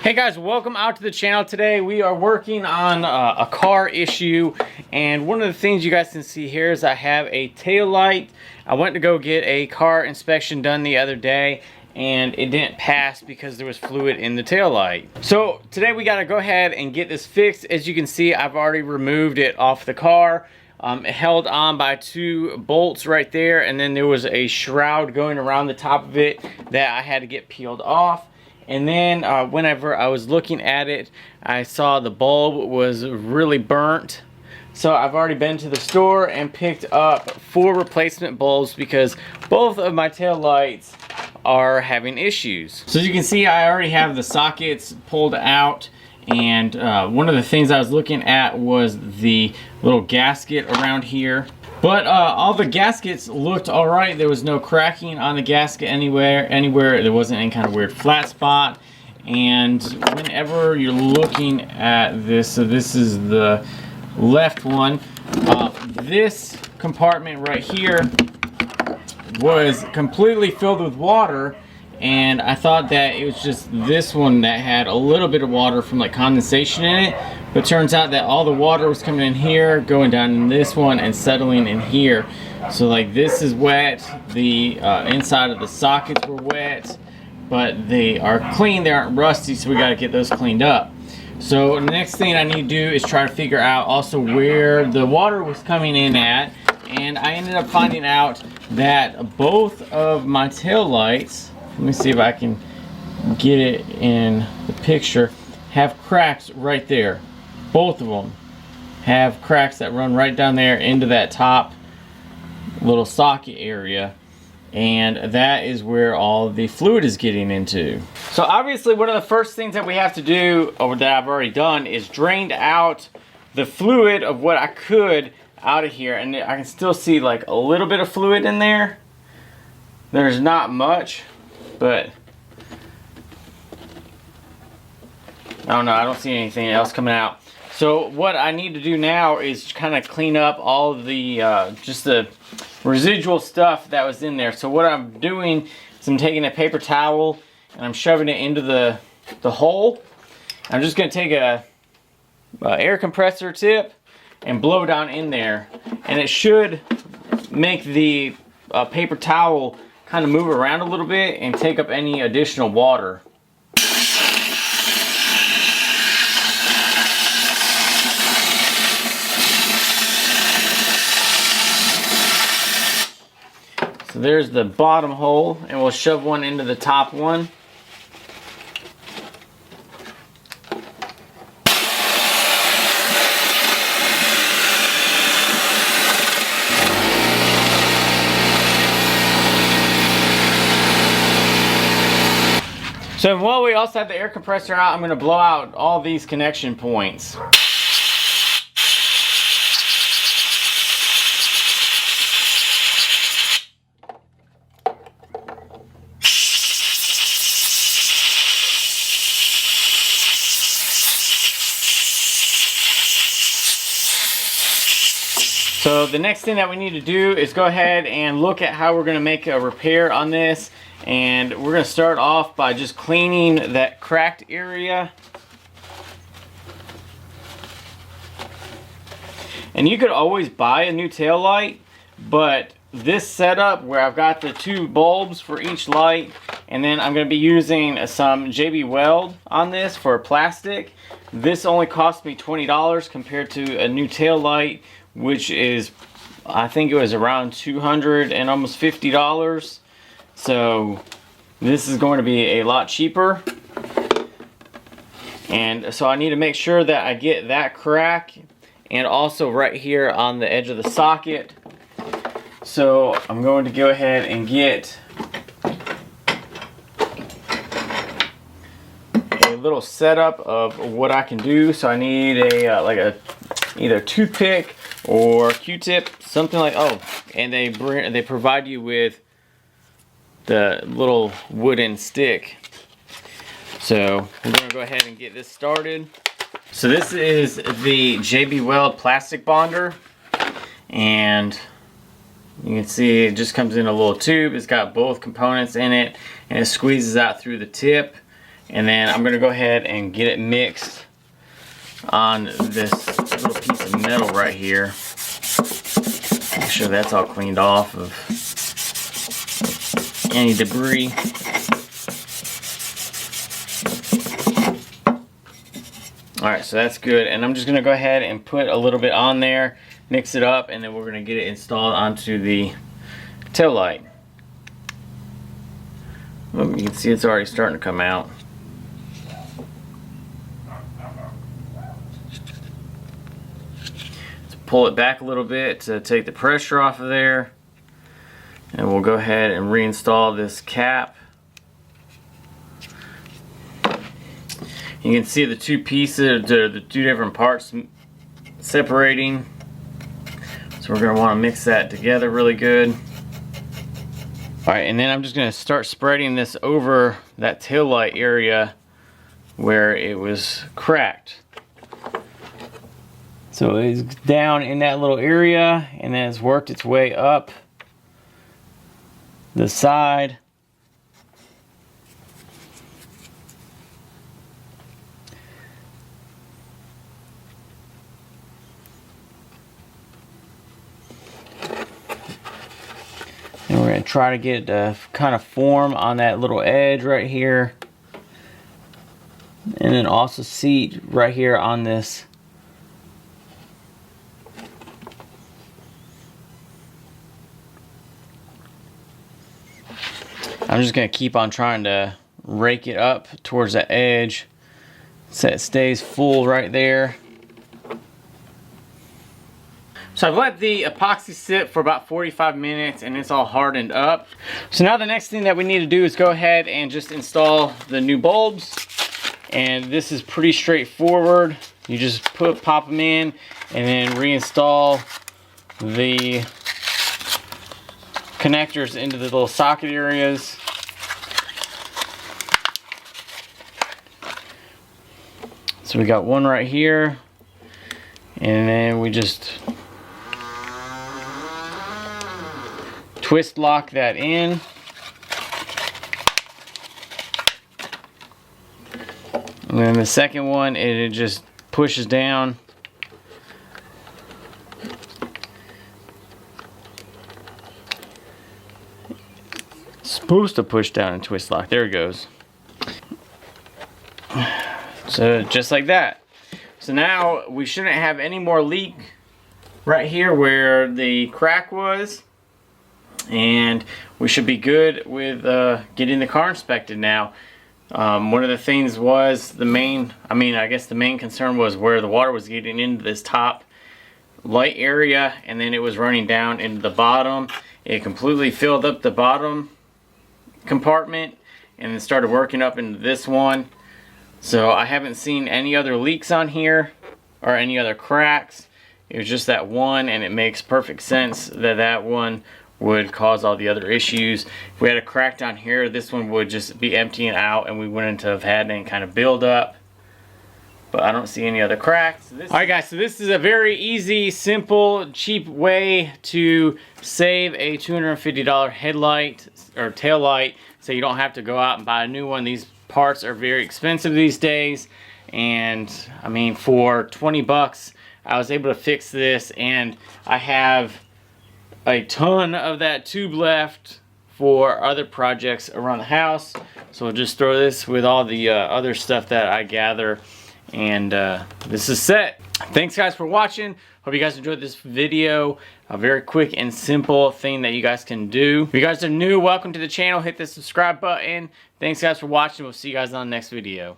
Hey guys, welcome out to the channel. Today we are working on a car issue, and one of the things you guys can see here is I have a tail light. I went to go get a car inspection done the other day and it didn't pass because there was fluid in the tail light. So today we got to go ahead and get this fixed. As you can see, I've already removed it off the car. It held on by two bolts right there, and then there was a shroud going around the top of it that I had to get peeled off. And then whenever I was looking at it, I saw the bulb was really burnt. So I've already been to the store and picked up 4 replacement bulbs because both of my tail lights are having issues. So as you can see, I already have the sockets pulled out. And one of the things I was looking at was the little gasket around here. But all the gaskets looked all right. There was no cracking on the gasket anywhere. There wasn't any kind of weird flat spot. And whenever you're looking at this, so this is the left one. This compartment right here was completely filled with water. And I thought that it was just this one that had a little bit of water from like condensation in it, but turns out that all the water was coming in here, going down in this one and settling in here. So like this is wet, the inside of the sockets were wet, but they are clean, they aren't rusty, so we got to get those cleaned up. So the next thing I need to do is try to figure out also where the water was coming in at, and I ended up finding out that both of my tail lights, let me see if I can get it in the picture, have cracks right there. Both of them have cracks that run right down there into that top little socket area, and that is where all the fluid is getting into. So obviously one of the first things that we have to do, or that I've already done, is drained out the fluid of what I could out of here, and I can still see like a little bit of fluid in there. There's not much, but I don't know, I don't see anything else coming out. So what I need to do now is kind of clean up all of the just the residual stuff that was in there. So what I'm doing is I'm taking a paper towel and I'm shoving it into the hole. I'm just going to take a air compressor tip and blow down in there, and it should make the paper towel kind of move around a little bit and take up any additional water. So there's the bottom hole, and we'll shove one into the top one. So while we also have the air compressor out, I'm going to blow out all these connection points. So the next thing that we need to do is go ahead and look at how we're going to make a repair on this. And we're going to start off by just cleaning that cracked area. And you could always buy a new tail light, but this setup where I've got the 2 bulbs for each light, and then I'm going to be using some JB Weld on this for plastic. This only cost me $20 compared to a new tail light, which is, I think it was around $200 and almost $50. So this is going to be a lot cheaper. And so I need to make sure that I get that crack, and also right here on the edge of the socket. So I'm going to go ahead and get a little setup of what I can do. So I need a like a either toothpick or Q-tip, something like, oh, and they provide you with the little wooden stick. So we're gonna go ahead and get this started. So this is the JB Weld plastic bonder, and you can see it just comes in a little tube. It's got both components in it, and it squeezes out through the tip. And then I'm gonna go ahead and get it mixed on this little piece of metal right here. Make sure that's all cleaned off of any debris. Alright, so that's good. And I'm just gonna go ahead and put a little bit on there, mix it up, and then we're gonna get it installed onto the tail light. Well, you can see it's already starting to come out. Pull it back a little bit to take the pressure off of there, and we'll go ahead and reinstall this cap. You can see the two pieces, the two different parts separating, so we're going to want to mix that together really good. Alright, and then I'm just going to start spreading this over that tail light area where it was cracked. So it's down in that little area, and then it's worked its way up the side. And we're going to try to get it to kind of form on that little edge right here. And then also seat right here on this. I'm just going to keep on trying to rake it up towards the edge so it stays full right there. So I've let the epoxy sit for about 45 minutes and it's all hardened up. So now the next thing that we need to do is go ahead and just install the new bulbs. And this is pretty straightforward. You just pop them in and then reinstall the connectors into the little socket areas. So we got one right here, and then we just twist lock that in. And then the second one, it just pushes down. Supposed to push down and twist lock. There it goes. So just like that. So now we shouldn't have any more leak right here where the crack was, and we should be good with getting the car inspected now. One of the things was I guess the main concern was where the water was getting into this top light area, and then it was running down into the bottom. It completely filled up the bottom compartment and then started working up into this one. So I haven't seen any other leaks on here or any other cracks. It was just that one, and it makes perfect sense that that one would cause all the other issues. If we had a crack down here, this one would just be emptying out and we wouldn't have had any kind of build up. But I don't see any other cracks. Alright guys, so this is a very easy, simple, cheap way to save a $250 headlight or tail light, so you don't have to go out and buy a new one. These parts are very expensive these days, and I mean, for 20 bucks I was able to fix this, and I have a ton of that tube left for other projects around the house. So we'll just throw this with all the other stuff that I gather, and this is set. Thanks guys for watching. Hope you guys enjoyed this video. A very quick and simple thing that you guys can do. If you guys are new, welcome to the channel. Hit the subscribe button. Thanks guys for watching. We'll see you guys on the next video.